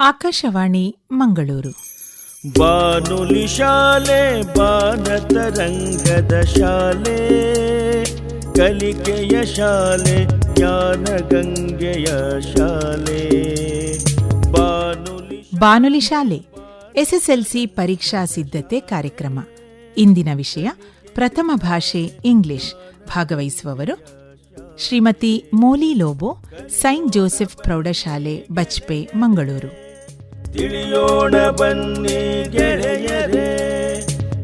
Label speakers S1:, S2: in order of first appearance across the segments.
S1: ಆಕಾಶವಾಣಿ ಮಂಗಳೂರು.
S2: ಬಾನುಲಿ ಶಾಲೆ ಬಾನತರಂಗದ ಶಾಲೆ, ಕಲಿಕೆಯ ಶಾಲೆ ಜ್ಞಾನ ಗಂಗೆಯ ಶಾಲೆ.
S1: ಬಾನುಲಿ ಶಾಲೆ ಎಸ್ಎಸ್ಎಲ್ಸಿ ಪರೀಕ್ಷಾ ಸಿದ್ಧತೆ ಕಾರ್ಯಕ್ರಮ. ಇಂದಿನ ವಿಷಯ ಪ್ರಥಮ ಭಾಷೆ ಇಂಗ್ಲಿಷ್. ಭಾಗವಹಿಸುವವರು ಶ್ರೀಮತಿ ಮೋಲಿ ಲೋಬೋ, ಸೈಂಟ್ ಜೋಸೆಫ್ ಪ್ರೌಢಶಾಲೆ ಬಜ್ಪೆ, ಮಂಗಳೂರು.
S2: ತಿಳಿಯೋಣ ಬನ್ನಿ ಗೆಳೆಯರೇ,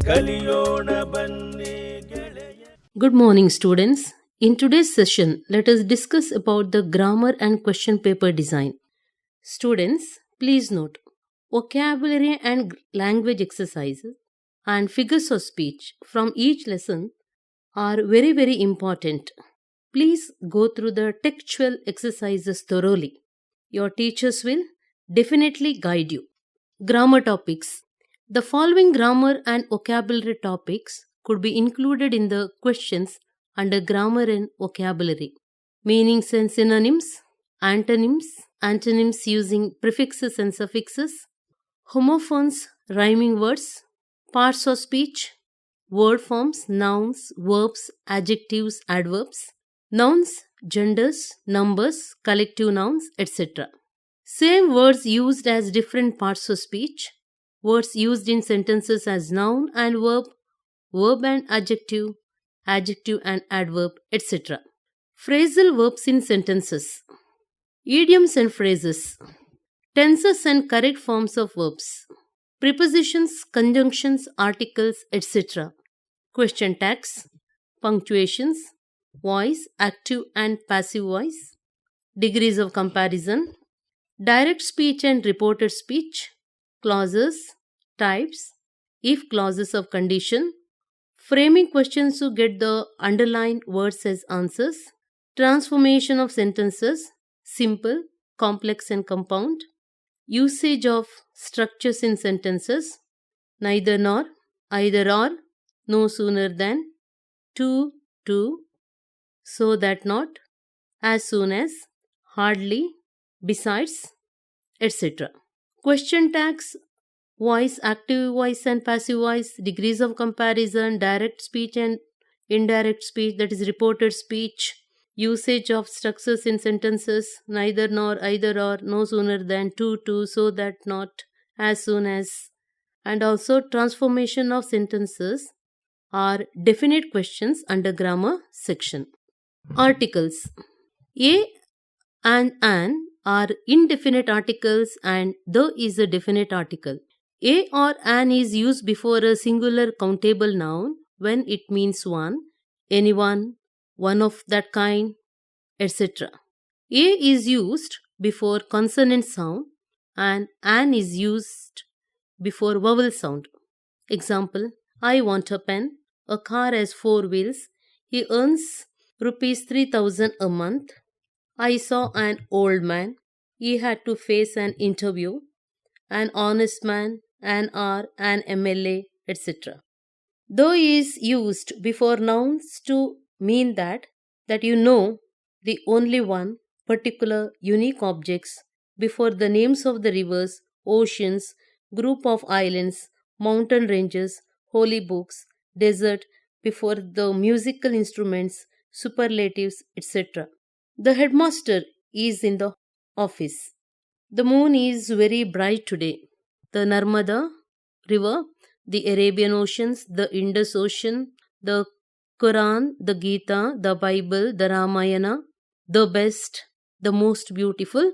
S2: ಕಲಿಯೋಣ ಬನ್ನಿ ಗೆಳೆಯರೇ.
S3: Good morning, students. In today's session, let us discuss about the grammar and question paper design. Students, please note, vocabulary and language exercises and figures of speech from each lesson are very, very important. Please go through the textual exercises thoroughly. Your teachers will definitely guide you. Grammar topics. The following grammar and vocabulary topics could be included in the questions under grammar and vocabulary. Meanings and synonyms, antonyms using prefixes and suffixes, homophones, rhyming words, parts of speech, word forms, nouns, verbs, adjectives, adverbs, nouns, genders, numbers, collective nouns, etc. Same words used as different parts of speech, words used in sentences as noun and verb, verb and adjective, adjective and adverb, etc. Phrasal verbs in sentences, idioms and phrases, tenses and correct forms of verbs, prepositions, conjunctions, articles, etc. Question tags, punctuations, voice, active and passive voice, degrees of comparison, direct speech and reported speech, clauses, types, if clauses of condition, framing questions to get the underlined words as answers, transformation of sentences, simple, complex and compound, usage of structures in sentences, neither nor, either or, no sooner than, to, so that not, as soon as, hardly, besides, etc. Question tags, voice, active voice and passive voice, degrees of comparison, direct speech and indirect speech, that is reported speech, usage of structures in sentences, neither nor, either or, no sooner than, to, so that not, as soon as, and also transformation of sentences are definite questions under grammar section. Articles. A and an are indefinite articles and the is a definite article. A or an is used before a singular countable noun when it means one, anyone, one of that kind, etc. A is used before consonant sound and an is used before vowel sound. Example, I want a pen. A car has 4 wheels. He earns rupees 3,000 a month. I saw an old man. He had to face an interview. An honest man, an hour, an MLA, etc. Though is used before nouns to mean that you know the only one, particular, unique objects, before the names of the rivers, oceans, group of islands, mountain ranges, holy books, desert, before the musical instruments, superlatives, etc. The headmaster is in the office. The moon is very bright today. The Narmada river, the Arabian oceans, the Indus Ocean, the Quran, the Gita, the Bible, the Ramayana, the best, the most beautiful,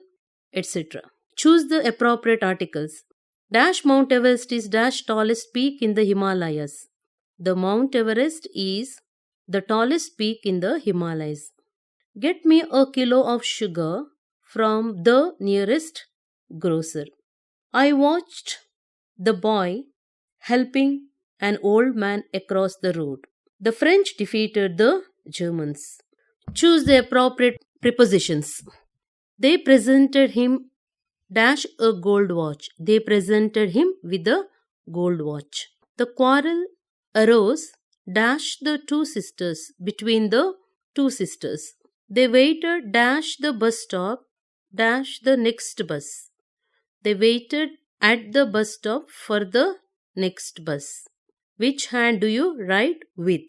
S3: etc. Choose the appropriate articles. Dash Mount Everest is dash tallest peak in the Himalayas. The Mount Everest is the tallest peak in the Himalayas. Get me a kilo of sugar from the nearest grocer. I watched the boy helping an old man across the road. The French defeated the Germans. Choose the appropriate prepositions. They presented him dash a gold watch. They presented him with a gold watch. The quarrel arose dash the 2 sisters between the 2 sisters. They waited dash the bus stop dash the next bus. They waited at the bus stop for the next bus. Which hand do you ride with?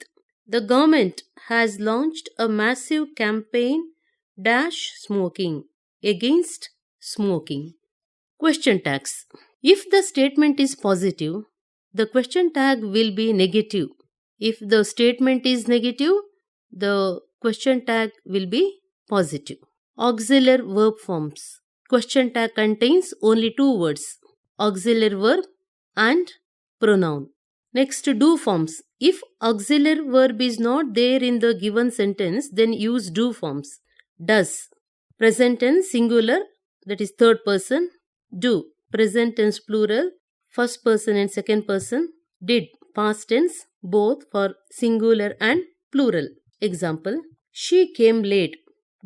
S3: The government has launched a massive campaign dash smoking against smoking. Question tags. If the statement is positive, the question tag will be negative. If the statement is negative, the question tag will be positive. Auxiliary verb forms. Question tag contains only two words, auxiliary verb and pronoun. Next, do forms. If auxiliary verb is not there in the given sentence, then use do forms. Does. Present tense singular, that is third person. Do. Present tense plural, first person and second person. Did. Past tense, both for singular and plural. Example, she came late.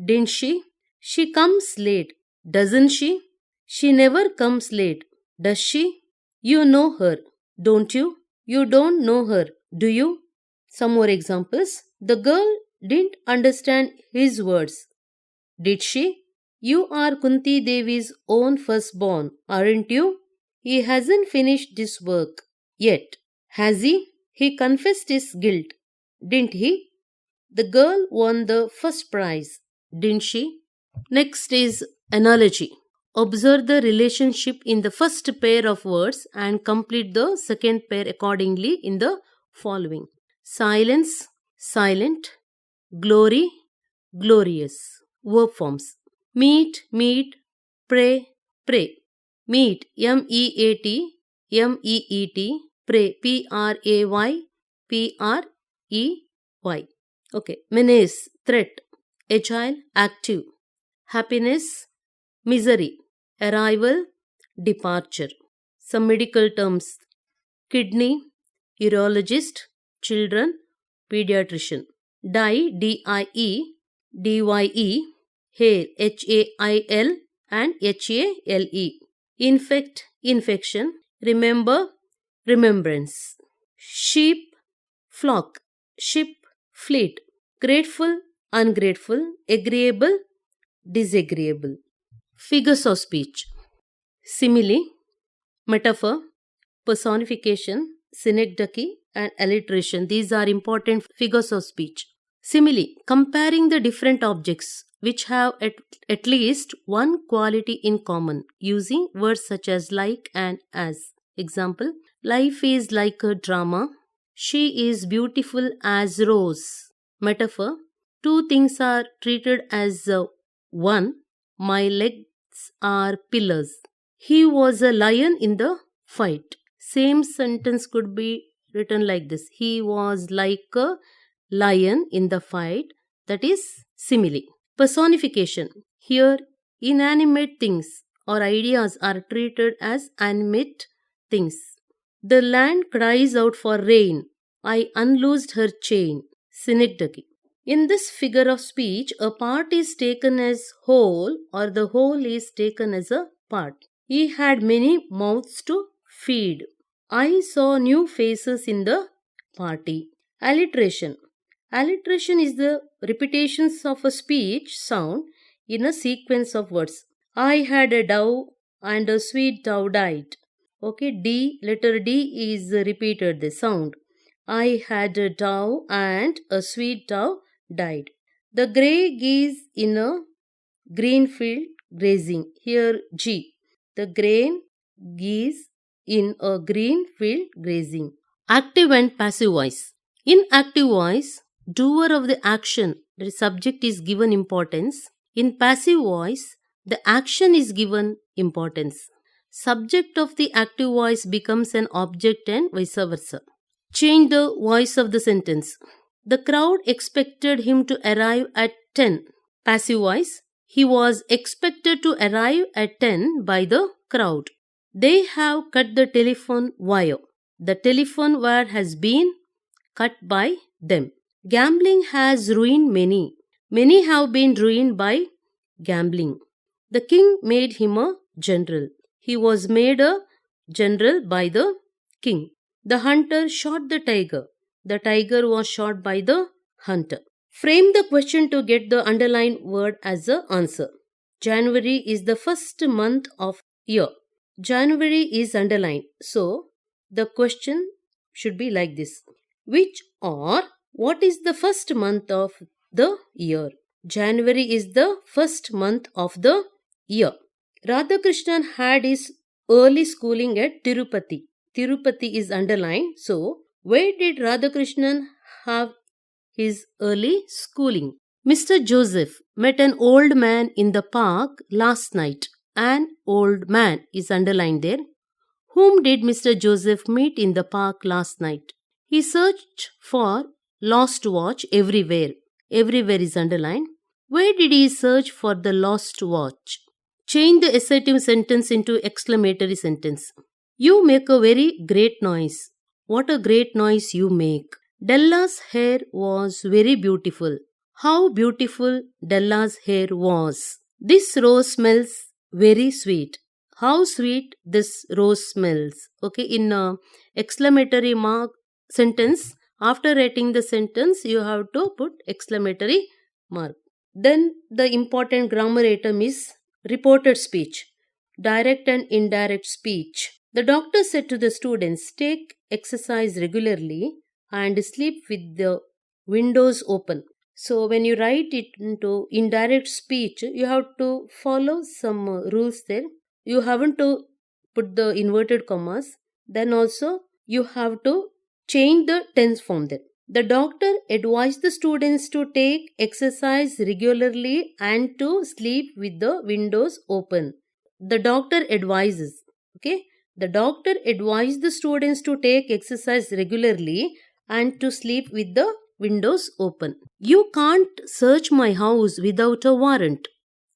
S3: Didn't she? She comes late. Doesn't she? She never comes late. Does she? You know her, don't you? You don't know her, do you? Some more examples. The girl didn't understand his words. Did she? You are Kunti Devi's own firstborn, aren't you? He hasn't finished this work yet. Has he? He confessed his guilt, didn't he? The girl won the first prize, didn't she? Next is analogy. Observe the relationship in the first pair of words and complete the second pair accordingly in the following. Silence, silent. Glory, glorious. Verb forms. Meet, meet. Pray, pray. Meet, M-E-A-T, M-E-E-T. Pray, P-R-A-Y, P-R-E-Y. Okay. Menace, threat. Agile, active. Happiness, misery. Arrival, departure. Some medical terms. Kidney, urologist. Children, pediatrician. Die, D-I-E, D-Y-E. Hail, H-A-I-L and H-A-L-E. Infect, infection. Remember, remembrance. Sheep, flock. Ship, fleet. Grateful, ungrateful. Agreeable, disagreeable. Figures of speech. Simile, metaphor, personification, synecdoche and alliteration. These are important figures of speech. Simile, comparing the different objects which have at least one quality in common, using words such as like and as. Example, life is like a drama. She is beautiful as rose. Metaphor, two things are treated as one. My legs are pillars. He was a lion in the fight. Same sentence could be written like this. He was like a lion in the fight. That is simile. Personification. Here, inanimate things or ideas are treated as animate things. The land cries out for rain. I unloosed her chain. Synecdoche. In this figure of speech, a part is taken as whole or the whole is taken as a part. He had many mouths to feed. I saw new faces in the party. Alliteration. Alliteration is the repetitions of a speech sound in a sequence of words. I had a dove and a sweet dove died. Okay, D, letter D is repeated the sound. I had a dove and a sweet dove died. The grey geese in a green field grazing. Here G. The grey geese in a green field grazing. Active and passive voice. In active voice, doer of the action, the subject is given importance. In passive voice, the action is given importance. Subject of the active voice becomes an object and vice versa. Change the voice of the sentence. The crowd expected him to arrive at 10. Passive voice. He was expected to arrive at 10 by the crowd. They have cut the telephone wire. The telephone wire has been cut by them. Gambling has ruined many. Many have been ruined by gambling. The king made him a general. He was made a general by the king. The hunter shot the tiger. The tiger was shot by the hunter. Frame the question to get the underlined word as the answer. January is the first month of year. January is underlined. So, the question should be like this. Which or what is the first month of the year? January is the first month of the year. Radhakrishnan had his early schooling at Tirupati. Tirupati is underlined. So, where did Radhakrishnan have his early schooling? Mr. Joseph met an old man in the park last night. An old man is underlined there. Whom did Mr. Joseph meet in the park last night? He searched for lost watch everywhere. Everywhere is underlined. Where did he search for the lost watch? Change the assertive sentence into exclamatory sentence. You make a very great noise. What a great noise you make. Della's hair was very beautiful. How beautiful Della's hair was. This rose smells very sweet. How sweet this rose smells. Okay, in exclamatory mark sentence, after writing the sentence, you have to put exclamatory mark. Then the important grammar item is reported speech, direct and indirect speech. The doctor said to the students, take exercise regularly and sleep with the windows open. So when you write it into indirect speech, you have to follow some rules there. You haven't to put the inverted commas. Then also you have to change the tense form there. The doctor advised the students to take exercise regularly and to sleep with the windows open. The doctor advises. Okay. The doctor advised the students to take exercise regularly and to sleep with the windows open. You can't search my house without a warrant,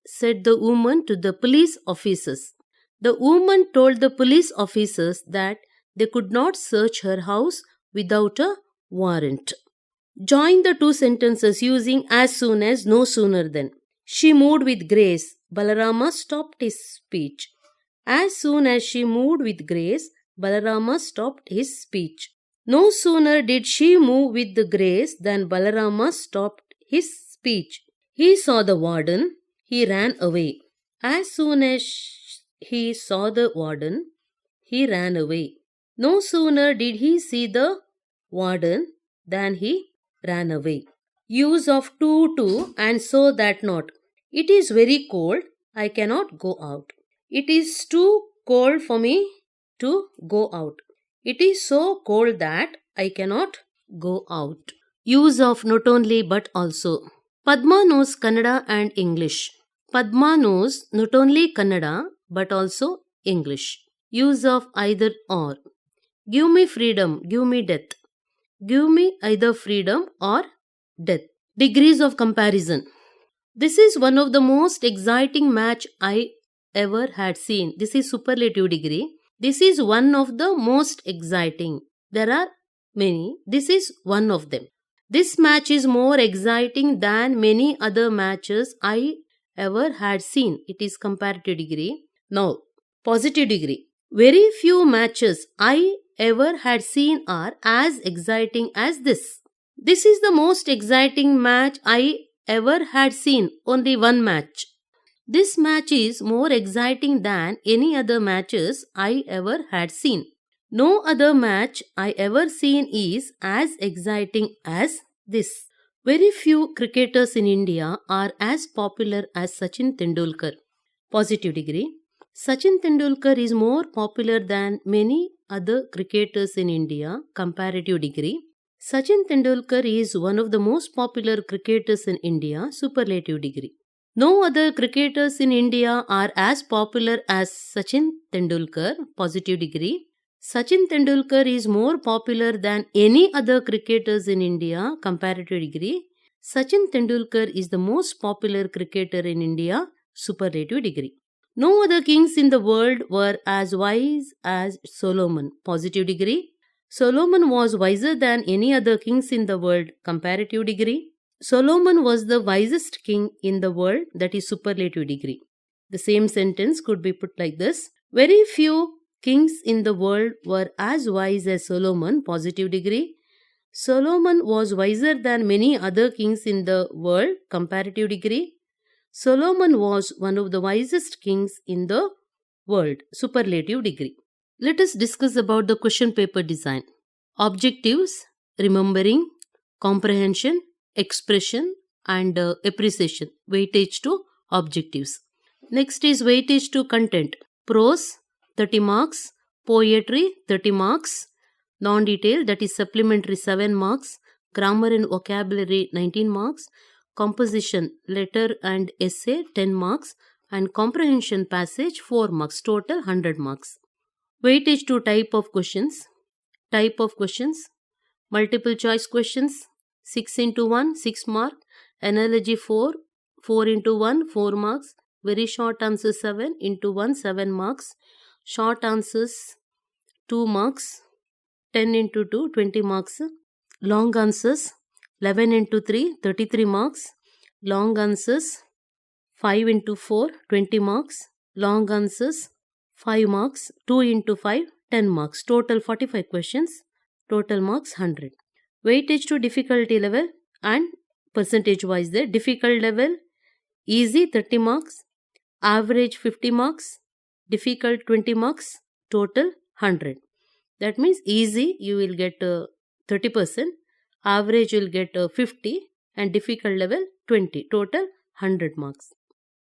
S3: said the woman to the police officers. The woman told the police officers that they could not search her house without a warrant. Join the two sentences using as soon as, no sooner than. She moved with grace. Balarama stopped his speech. As soon as she moved with grace, Balarama stopped his speech. No sooner did she move with the grace than Balarama stopped his speech. He saw the warden. He ran away. As soon as he saw the warden, he ran away. No sooner did he see the warden than he ran away. Use of to and so that not. It is very cold. I cannot go out. It is too cold for me to go out. It is so cold that I cannot go out. Use of not only but also. Padma knows Kannada and English. Padma knows not only Kannada but also English. Use of either or. Give me freedom, give me death. Give me either freedom or death. Degrees of comparison. This is one of the most exciting match I ever had seen. This is superlative degree. This is one of the most exciting. There are many. This is one of them. This match is more exciting than many other matches I ever had seen. It is comparative degree. Now, positive degree. Very few matches I ever had seen are as exciting as this. This is the most exciting match I ever had seen. Only one match. This match is more exciting than any other matches I ever had seen. No other match I ever seen is as exciting as this. Very few cricketers in India are as popular as Sachin Tendulkar. Positive degree. Sachin Tendulkar is more popular than many other cricketers in India. Comparative degree. Sachin Tendulkar is one of the most popular cricketers in India. Superlative degree. No other cricketers in India are as popular as Sachin Tendulkar. Positive degree. Sachin Tendulkar is more popular than any other cricketers in India. Comparative degree. Sachin Tendulkar is the most popular cricketer in India. Superlative degree. No other kings in the world were as wise as Solomon. Positive degree. Solomon was wiser than any other kings in the world. Comparative degree. Solomon was the wisest king in the world. That is superlative degree. The same sentence could be put like this. Very few kings in the world were as wise as Solomon. Positive degree. Solomon was wiser than many other kings in the world. Comparative degree. Solomon was one of the wisest kings in the world, superlative degree. Let us discuss about the question paper design. Objectives, remembering, comprehension, expression, and appreciation. Weightage to objectives. Next is weightage to content. Prose, 30 marks. Poetry, 30 marks. Non-detail, that is supplementary, 7 marks. Grammar and vocabulary, 19 marks. Composition, letter and essay, 10 marks. And comprehension passage, 4 marks. Total 100 marks. Weightage to type of questions. Type of questions. Multiple choice questions, 6 into 1, 6 mark. Analogy 4, 4 into 1, 4 marks. Very short answer 7 into 1, 7 marks. Short answers 2 marks. 10 into 2, 20 marks. Long answers 11 into 3, 33 marks. Long answers 5 into 4, 20 marks. Long answers 5 marks. 2 into 5, 10 marks. Total 45 questions. Total marks 100. Weightage to difficulty level and percentage wise there. Difficult level, easy 30 marks, average 50 marks, difficult 20 marks, total 100. That means easy you will get 30%, average you will get 50, and difficult level 20. Total 100 marks.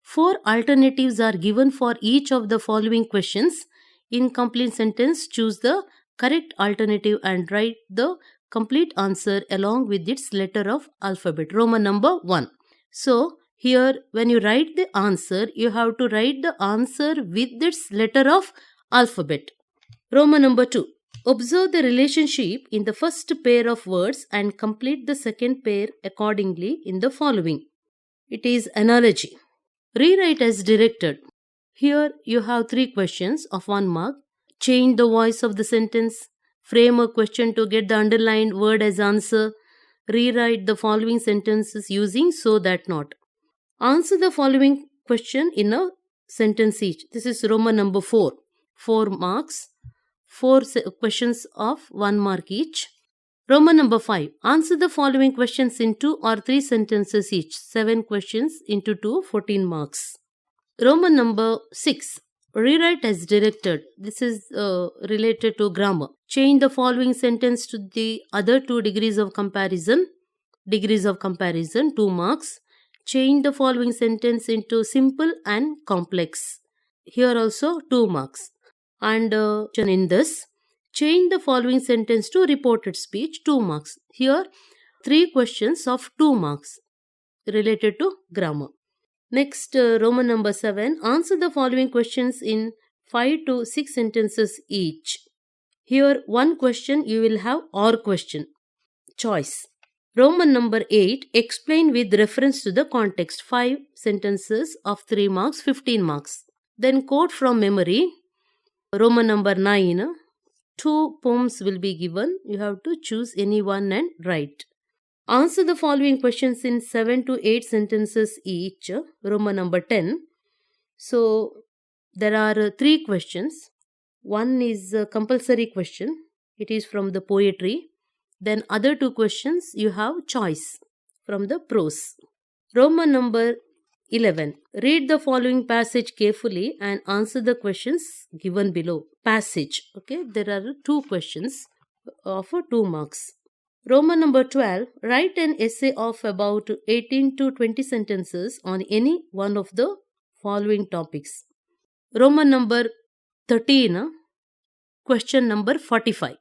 S3: 4 alternatives are given for each of the following questions. In complete sentence, choose the correct alternative and write the complete answer along with its letter of alphabet. Roman number 1. So, here when you write the answer, you have to write the answer with its letter of alphabet. Roman number 2. Observe the relationship in the first pair of words and complete the second pair accordingly in the following. It is analogy. Rewrite as directed. Here you have 3 questions of 1 mark. Change the voice of the sentence. Frame a question to get the underlined word as answer. Rewrite the following sentences using so that not. Answer the following question in a sentence each. This is Roman number 4. 4 marks. 4 questions of 1 mark each. Roman number 5. Answer the following questions in 2 or 3 sentences each. 7 questions into 2, 14 marks. Roman number 6. Rewrite as directed. This is related to grammar. Change the following sentence to the other 2 degrees of comparison. Degrees of comparison, 2 marks. Change the following sentence into simple and complex. Here also 2 marks. And in this, change the following sentence to reported speech, 2 marks. Here 3 questions of 2 marks related to grammar. Next, Roman number 7. Answer the following questions in 5 to 6 sentences each. Here, 1 question you will have or question. Choice. Roman number 8. Explain with reference to the context. 5 sentences of 3 marks, 15 marks. Then quote from memory. Roman number 9. 2 poems will be given. You have to choose any one and write. Answer the following questions in 7 to 8 sentences each. Roman number 10. So, there are 3 questions. One is a compulsory question. It is from the poetry. Then other 2 questions you have choice from the prose. Roman number 11. Read the following passage carefully and answer the questions given below. Passage. Okay, there are 2 questions of 2 marks. Roman number 12. Write an essay of about 18 to 20 sentences on any one of the following topics. Roman number 13. Question number 45.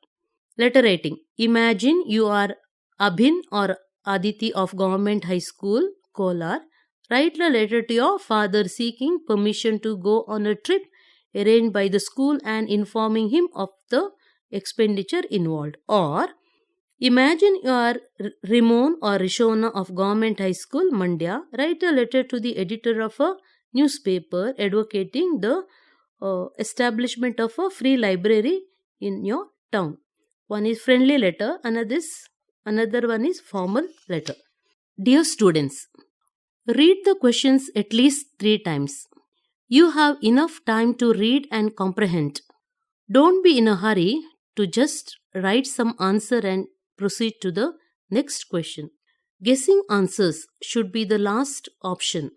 S3: Letter writing. Imagine you are Abhin or Aditi of Government High School, Kolar. Write a letter to your father seeking permission to go on a trip arranged by the school and informing him of the expenditure involved. Or imagine you are Rimon or Rishona of Government High School, Mandya. Write a letter to the editor of a newspaper advocating the establishment of a free library in your town. One is friendly letter, another one is formal letter. Dear students, read the questions at least 3 times. You have enough time to read and comprehend. Don't be in a hurry to just write some answer and proceed to the next question. Guessing answers should be the last option.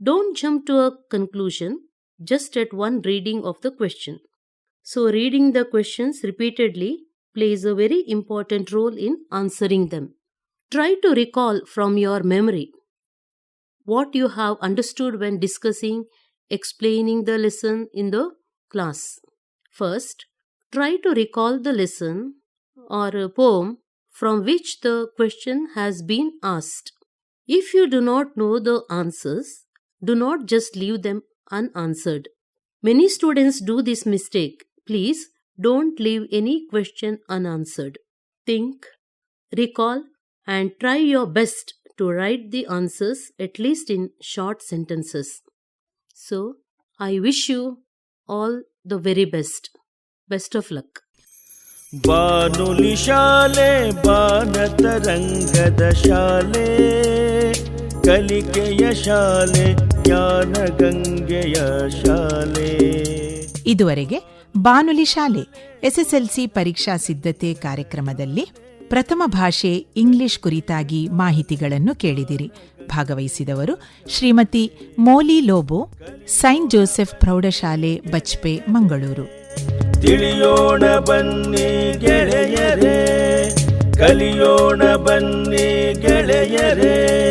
S3: Don't jump to a conclusion. just at one reading of the question. So, reading the questions repeatedly plays a very important role in answering them. Try to recall from your memory what you have understood when discussing, explaining the lesson in the class. First, try to recall the lesson or a poem from which the question has been asked. If you do not know the answers, do not just leave them unanswered. Many students do this mistake. Please don't leave any question unanswered. Think, recall, and try your best to write the answers at least in short sentences. So, I wish you all the very best. Best of luck.
S2: ಬಾನುಲಿ ಶಾಲೆ ಬಾನತರಂಗದ ಶಾಲೆ ಕಲಿಕೆಯ ಶಾಲೆ ಜ್ಞಾನ ಗಂಗೆಯ ಶಾಲೆ.
S1: ಇದುವರೆಗೆ ಬಾನುಲಿ ಶಾಲೆ ಎಸ್ಎಸ್ಎಲ್ಸಿ ಪರೀಕ್ಷಾ ಸಿದ್ಧತೆ ಕಾರ್ಯಕ್ರಮದಲ್ಲಿ ಪ್ರಥಮ ಭಾಷೆ ಇಂಗ್ಲಿಷ್ ಕುರಿತಾಗಿ ಮಾಹಿತಿಗಳನ್ನು ಕೇಳಿದಿರಿ. ಭಾಗವಹಿಸಿದವರು ಶ್ರೀಮತಿ ಮೋಲಿ ಲೋಬೋ, ಸೈಂಟ್ ಜೋಸೆಫ್ ಪ್ರೌಢಶಾಲೆ ಬಜ್ಪೆ, ಮಂಗಳೂರು.
S2: ತಿಳಿಯೋಣ ಬನ್ನಿ ಗೆಳೆಯರೇ, ಕಲಿಯೋಣ ಬನ್ನಿ ಗೆಳೆಯರೇ.